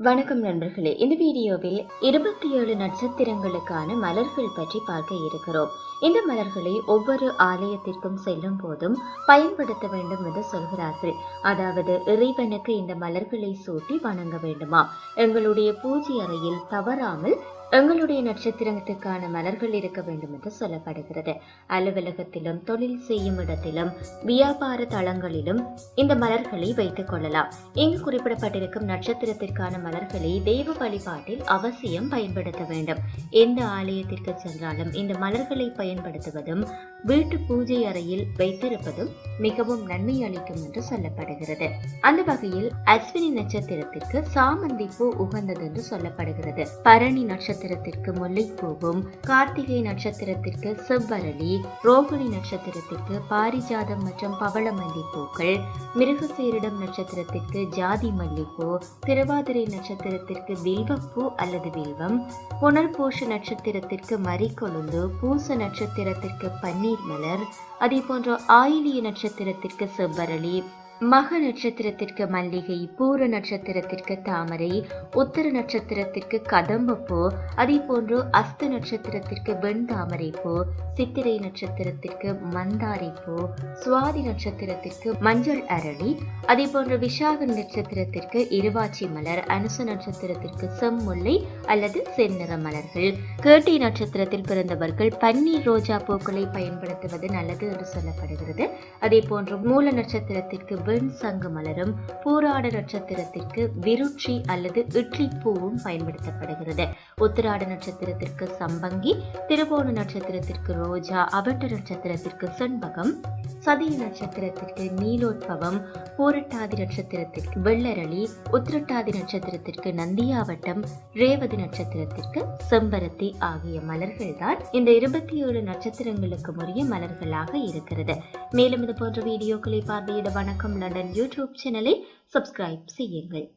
வணக்கம் நண்பர்களே, இந்த வீடியோவில் 27 நட்சத்திரங்களுக்கான மலர்கள் பற்றி பார்க்க இருக்கிறோம். இந்த மலர்களை ஒவ்வொரு ஆலயத்திற்கும் செல்லும் போதும் பயன்படுத்த வேண்டும் என்று சொல்கிறார்கள். அதாவது இறைவனுக்கு இந்த மலர்களை சூட்டி வணங்க வேண்டுமா. எங்களுடைய பூஜை அறையில் தவறாமல் எங்களுடைய நட்சத்திரத்துக்கான மலர்கள் இருக்க வேண்டும் என்று சொல்லப்படுகிறது. அலுவலகத்திலும் தொழில் செய்யும் இடத்திலும் வியாபார தளங்களிலும் இந்த மலர்களை வைத்துக் கொள்ளலாம். இங்கு குறிப்பிடப்பட்டிருக்கும் நட்சத்திரத்திற்கான மலர்களை தெய்வ வழிபாட்டில் அவசியம் பயன்படுத்த வேண்டும். எந்த ஆலயத்திற்கு சென்றாலும் இந்த மலர்களை பயன்படுத்துவதும் வீட்டு பூஜை அறையில் வைத்திருப்பதும் மிகவும் நன்மை அளிக்கும் என்று சொல்லப்படுகிறது. அந்த வகையில் அஸ்வினி நட்சத்திரத்திற்கு சாமந்தி பூ உகந்தது என்று சொல்லப்படுகிறது. பரணி நட்சத்திரத்திற்கு முல்லைப்பூவும், கார்த்திகை நட்சத்திரத்திற்கு செவ்வரளி, ரோகிணி நட்சத்திரத்திற்கு பாரிஜாதம் மற்றும் பவளமல்லி பூக்கள், மிருகசீரிடம் நட்சத்திரத்திற்கு ஜாதி மல்லிப்பூ, திருவாதிரை நட்சத்திரத்திற்கு வில்வப்பூ அல்லது வில்வம், புனர்பூஷ நட்சத்திரத்திற்கு மரிக்கொழுந்து, பூச நட்சத்திரத்திற்கு பன்னீர் மலர், அதே போன்ற ஆயிலிய நட்சத்திரத்திற்கு செவ்வரளி, மக நட்சத்திரத்திற்கு மல்லிகை, பூர நட்சத்திரத்திற்கு தாமரை, உத்தர நட்சத்திரத்திற்கு கதம்பப்பூ, அதே போன்று அஸ்த நட்சத்திரத்திற்கு வெண்தாமரை பூ, சித்திரை நட்சத்திரத்திற்கு மந்தாரை பூ, சுவாதி நட்சத்திரத்திற்கு மஞ்சள் அரளி, அதே போன்று விசாக நட்சத்திரத்திற்கு இருவாச்சி மலர், அனுச நட்சத்திரத்திற்கு செம்முல்லை அல்லது செந்நிற மலர்கள். கேட்டை நட்சத்திரத்தில் பிறந்தவர்கள் பன்னீர் ரோஜா பூக்களை பயன்படுத்துவது நல்லது என்று சொல்லப்படுகிறது. அதே போன்று மூல நட்சத்திரத்திற்கு வெண் சங்கு மலரும், பூராட நட்சத்திரத்திற்கு விருட்சி அல்லது இட்லி பூவும் பயன்படுத்தப்படுகிறது. உத்திராட நட்சத்திரத்திற்கு சம்பங்கி, திருவோண நட்சத்திரத்திற்கு ரோஜா, அவட்ட நட்சத்திரத்திற்கு செண்பகம், சதய நட்சத்திரத்திற்கு நீலோத்பவம், பூரட்டாதி நட்சத்திரத்திற்கு வெள்ளரளி, உத்திரட்டாதி நட்சத்திரத்திற்கு நந்தியாவட்டம், ரேவதி நட்சத்திரத்திற்கு செம்பருத்தி ஆகிய மலர்கள் தான் இந்த 27 நட்சத்திரங்களுக்கு உரிய மலர்களாக இருக்கிறது. மேலும் இது போன்ற வீடியோக்களை பார்வையிட வணக்கம் லண்டன் யூடியூப் சேனலை சப்ஸ்கிரைப் செய்யுங்கள்.